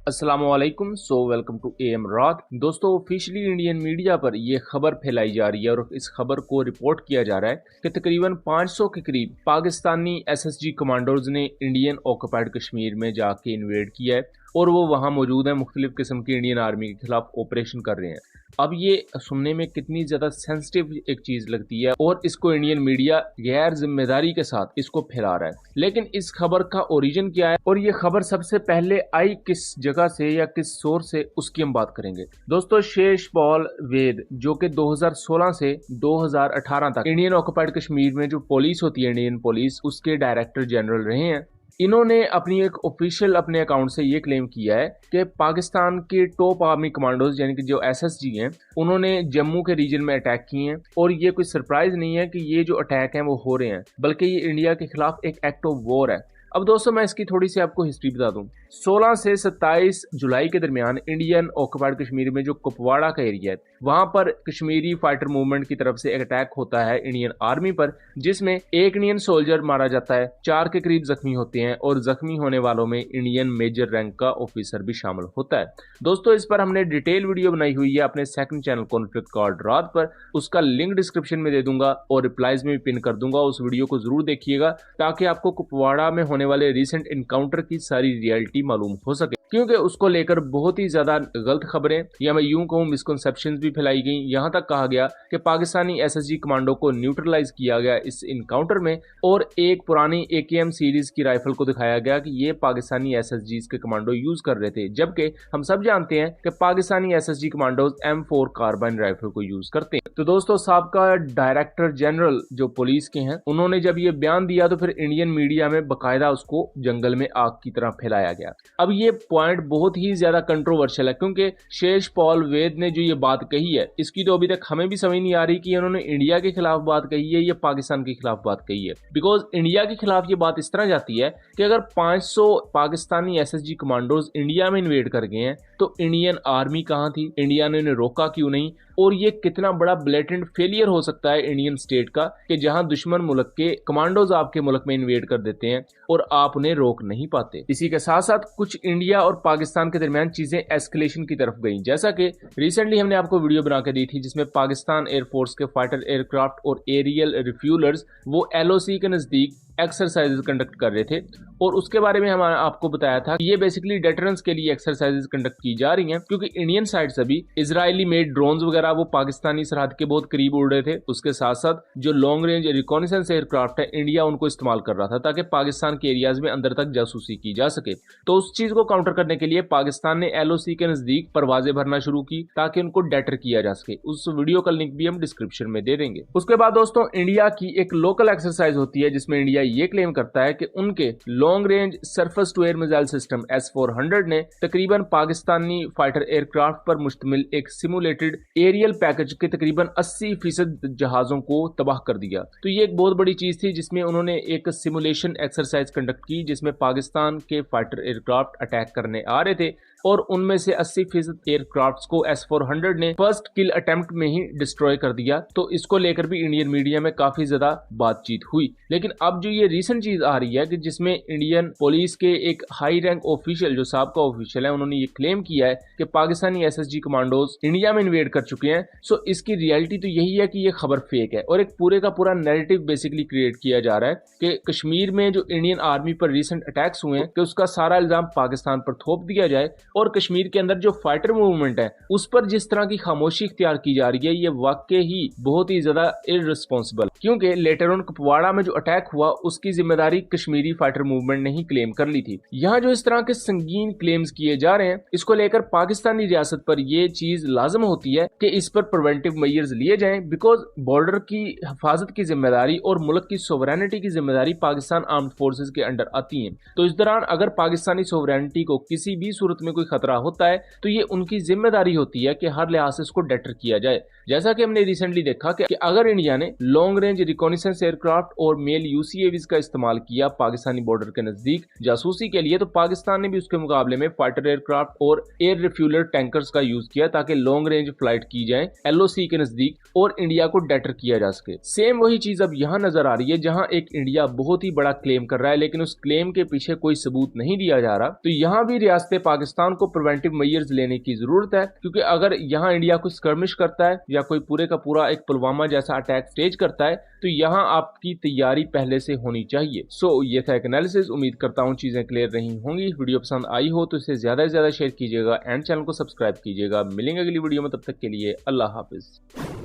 अस्सलामुअलैकुम। Welcome to am रात। दोस्तों, ऑफिशियली इंडियन मीडिया पर यह खबर फैलाई जा रही है और इस खबर को रिपोर्ट किया जा रहा है कि तकरीबन 500 के करीब पाकिस्तानी एसएसजी कमांडोज ने इंडियन ऑक्युपाइड कश्मीर में जाके इन्वेड किया है और वो वहां मौजूद है, मुख्तलिफ किस्म की इंडियन आर्मी के खिलाफ ऑपरेशन कर रहे हैं। अब ये सुनने में कितनी ज्यादा सेंसिटिव एक चीज लगती है और इसको इंडियन मीडिया गैर जिम्मेदारी के साथ इसको फैला रहा है। लेकिन इस खबर का ओरिजिन क्या है और ये खबर सबसे पहले आई किस जगह से या किस सोर्स से, उसकी हम बात करेंगे। दोस्तों, शेष पॉल वेद जो कि 2016 से 2018 तक इंडियन ऑक्युपाइड कश्मीर में जो पुलिस होती है, इंडियन पुलिस, उसके डायरेक्टर जनरल रहे हैं। इन्होंने अपनी एक ऑफिशियल अपने अकाउंट से ये क्लेम किया है कि पाकिस्तान के टॉप आर्मी कमांडोज यानी कि जो एसएसजी हैं, उन्होंने जम्मू के रीजन में अटैक किए हैं। और ये कोई सरप्राइज नहीं है कि ये जो अटैक हैं वो हो रहे हैं, बल्कि ये इंडिया के खिलाफ एक एक्ट ऑफ वॉर है। अब दोस्तों, मैं इसकी थोड़ी सी आपको हिस्ट्री बता दूं। 16 से 27 जुलाई के दरमियान इंडियन ऑक्युपाइड कश्मीर में जो कुपवाड़ा का एरिया है, वहां पर कश्मीरी फाइटर मूवमेंट की तरफ से एक अटैक होता है इंडियन आर्मी पर, जिसमें एक इंडियन सोल्जर मारा जाता है, 4 के करीब जख्मी होते हैं और जख्मी होने वालों में इंडियन मेजर रैंक का ऑफिसर भी शामिल होता है। दोस्तों, इस पर हमने डिटेल वीडियो बनाई हुई है अपने सेकंड चैनल कॉन्फ्लिक्ट कॉल्ड रात पर, उसका लिंक डिस्क्रिप्शन में दे दूंगा और रिप्लाईज में भी पिन कर दूंगा। उस वीडियो को जरूर देखिएगा ताकि आपको कुपवाड़ा में होने वाले रिसेंट इनकाउंटर की सारी रियलिटी मालूम हो सके, क्योंकि उसको लेकर बहुत ही ज्यादा गलत खबरें या मैं यूं कहूं मिसकंसेप्शंस भी फैलाई गई। यहां तक कहा गया कि पाकिस्तानी एसएसजी कमांडो को न्यूट्रलाइज किया गया इस इनकाउंटर में और एक पुरानी एकेएम सीरीज की राइफल को दिखाया गया कि ये पाकिस्तानी एसएसजी के कमांडो यूज कर रहे थे, जबकि हम सब जानते हैं कि Pakistani SSG commandos M4 carbine rifle को यूज करते हैं। तो दोस्तों, साबका डायरेक्टर जनरल जो पुलिस के हैं, उन्होंने जब ये बयान दिया तो फिर इंडियन मीडिया में बकायदा उसको जंगल में आग की तरह फैलाया गया। अब ये पॉइंट बहुत ही ज्यादा कंट्रोवर्शियल है, क्योंकि शेष पॉल वेद ने जो ये बात कही है, इसकी तो अभी तक हमें भी समझ नहीं आ रही कि उन्होंने इंडिया के खिलाफ बात कही है या पाकिस्तान के खिलाफ बात कही है। बिकॉज इंडिया के खिलाफ ये बात इस तरह जाती है कि अगर 500 पाकिस्तानी एसएसजी कमांडोज इंडिया में इन्वेड कर गए हैं तो इंडियन आर्मी कहां थी, इंडिया ने उन्हें रोका क्यों नहीं, और ये कितना बड़ा ब्लेटेंट फेलियर हो सकता है इंडियन स्टेट का कि जहां दुश्मन मुल्क के कमांडोज आपके मुल्क में इन्वेड कर देते हैं और आप उन्हें रोक नहीं पाते। इसी के साथ साथ कुछ इंडिया और पाकिस्तान के दरमियान चीजें एस्केलेशन की तरफ गई, जैसा कि रिसेंटली हमने आपको वीडियो बना के दी थी जिसमें पाकिस्तान एयरफोर्स के फाइटर एयरक्राफ्ट और एरियल रिफ्यूलर्स वो LOC के नजदीक एक्सरसाइजेज कंडक्ट कर रहे थे और उसके बारे में हमने आपको बताया था कि ये बेसिकली डेटरेंस के लिए एक्सरसाइजेज कंडक्ट की जा रही हैं, क्योंकि इंडियन साइड से भी इजरायली मेड ड्रोन्स वगैरह वो पाकिस्तानी सरहद के बहुत करीब उड़ रहे थे। उसके साथ साथ जो लॉन्ग रेंज रिकॉनिसेंस एयरक्राफ्ट है, इंडिया उनको इस्तेमाल कर रहा था ताकि पाकिस्तान के एरियाज में अंदर तक जासूसी की जा सके। तो उस चीज को काउंटर करने के लिए पाकिस्तान ने LOC के नजदीक परवाजें भरना शुरू की ताकि उनको डेटर किया जा सके। उस वीडियो का लिंक भी हम डिस्क्रिप्शन में दे देंगे। उसके बाद दोस्तों, इंडिया की एक लोकल एक्सरसाइज होती है जिसमें इंडिया ये क्लेम करता है कि उनके long range surface to air missile system S-400 ने तकरीबन पाकिस्तानी फाइटर एयरक्राफ्ट पर मुश्तमिल एक सिमुलेटेड एरियल पैकेज के तकरीबन 80% जहाजों को तबाह कर दिया। तो ये एक बहुत बड़ी चीज थी जिसमें उन्होंने एक सिमुलेशन एक्सरसाइज कंडक्ट की जिसमें पाकिस्तान के फाइटर एयरक्राफ्ट अटैक करने आ रहे थे और उनमें से 80% एयरक्राफ्ट को S-400 ने फर्स्ट किल अटेम्प्ट में ही डिस्ट्रॉय कर दिया। तो इसको लेकर भी इंडियन मीडिया में काफी ज्यादा बातचीत हुई। लेकिन अब जो ये रिसेंट चीज आ रही है कि जिसमें इंडियन पुलिस के एक हाई रैंक ऑफिशियल जो साहब का ऑफिशियल है, उन्होंने ये क्लेम किया है कि पाकिस्तानी एसएसजी कमांडोज इंडिया में इन्वेड कर चुके हैं। सो इसकी रियलिटी तो यही है कि ये खबर फेक है और एक पूरे का पूरा नैरेटिव बेसिकली क्रिएट किया जा रहा है कि कश्मीर में जो इंडियन आर्मी पर रिसेंट अटैक्स हुए हैं कि उसका सारा इल्जाम पाकिस्तान पर थोप दिया जाए और कश्मीर के अंदर जो फाइटर मूवमेंट है उस पर जिस तरह की खामोशी इख्तियार की जा रही है, ये वाकई ही बहुत ही ज्यादा इररिस्पॉन्सिबल, क्योंकि लेटर ऑन कुपवाड़ा में जो अटैक हुआ उसकी जिम्मेदारी कश्मीरी फाइटर मूवमेंट ने ही क्लेम कर ली थी। यहाँ जो इस तरह के संगीन क्लेम्स किए जा रहे हैं, इसको लेकर पाकिस्तानी रियासत पर यह चीज लाजम होती है कि इस पर प्रिवेंटिव मेजर्स लिए जाएं, बिकॉज बॉर्डर की हिफाजत की जिम्मेदारी और मुल्क की सोवरेनिटी की जिम्मेदारी पाकिस्तान आर्म्ड फोर्सेज के अंडर आती है। तो इस दौरान अगर पाकिस्तानी सोवरेनिटी को किसी भी सूरत में कोई खतरा होता है तो ये उनकी जिम्मेदारी होती है कि हर लिहाज से इसको डेटर किया जाए। जैसा कि हमने रिसेंटली देखा कि अगर इंडिया ने लॉन्ग रेंज रिकॉनिसेंस एयरक्राफ्ट और मेल UCAVs का इस्तेमाल किया पाकिस्तानी बॉर्डर के नजदीक जासूसी के लिए, तो पाकिस्तान ने भी उसके मुकाबले में फाइटर एयरक्राफ्ट और एयर रिफ्यूलर टैंकर्स का यूज किया ताकि लॉन्ग रेंज फ्लाइट की जाए LOC के नजदीक और इंडिया को डेटर किया जा सके। सेम वही चीज अब यहाँ नजर आ रही है जहाँ एक इंडिया बहुत ही बड़ा क्लेम कर रहा है लेकिन उस क्लेम के पीछे कोई सबूत नहीं दिया जा रहा। तो यहाँ भी रियासत पाकिस्तान पाकिस्तान को प्रिवेंटिव मेजर्स लेने की जरूरत है, क्योंकि अगर यहाँ इंडिया कोई स्कर्मिश करता है या कोई पूरे का पूरा एक पुलवामा जैसा अटैक स्टेज करता है तो यहाँ आपकी तैयारी पहले से होनी चाहिए। ये था एक एनालिसिस। उम्मीद करता हूँ चीजें क्लियर रही होंगी। वीडियो पसंद आई हो तो इसे ज्यादा से ज्यादा शेयर कीजिएगा एंड चैनल को सब्सक्राइब कीजिएगा। मिलेंगे अगली वीडियो में, तब तक के लिए अल्लाह हाफिज।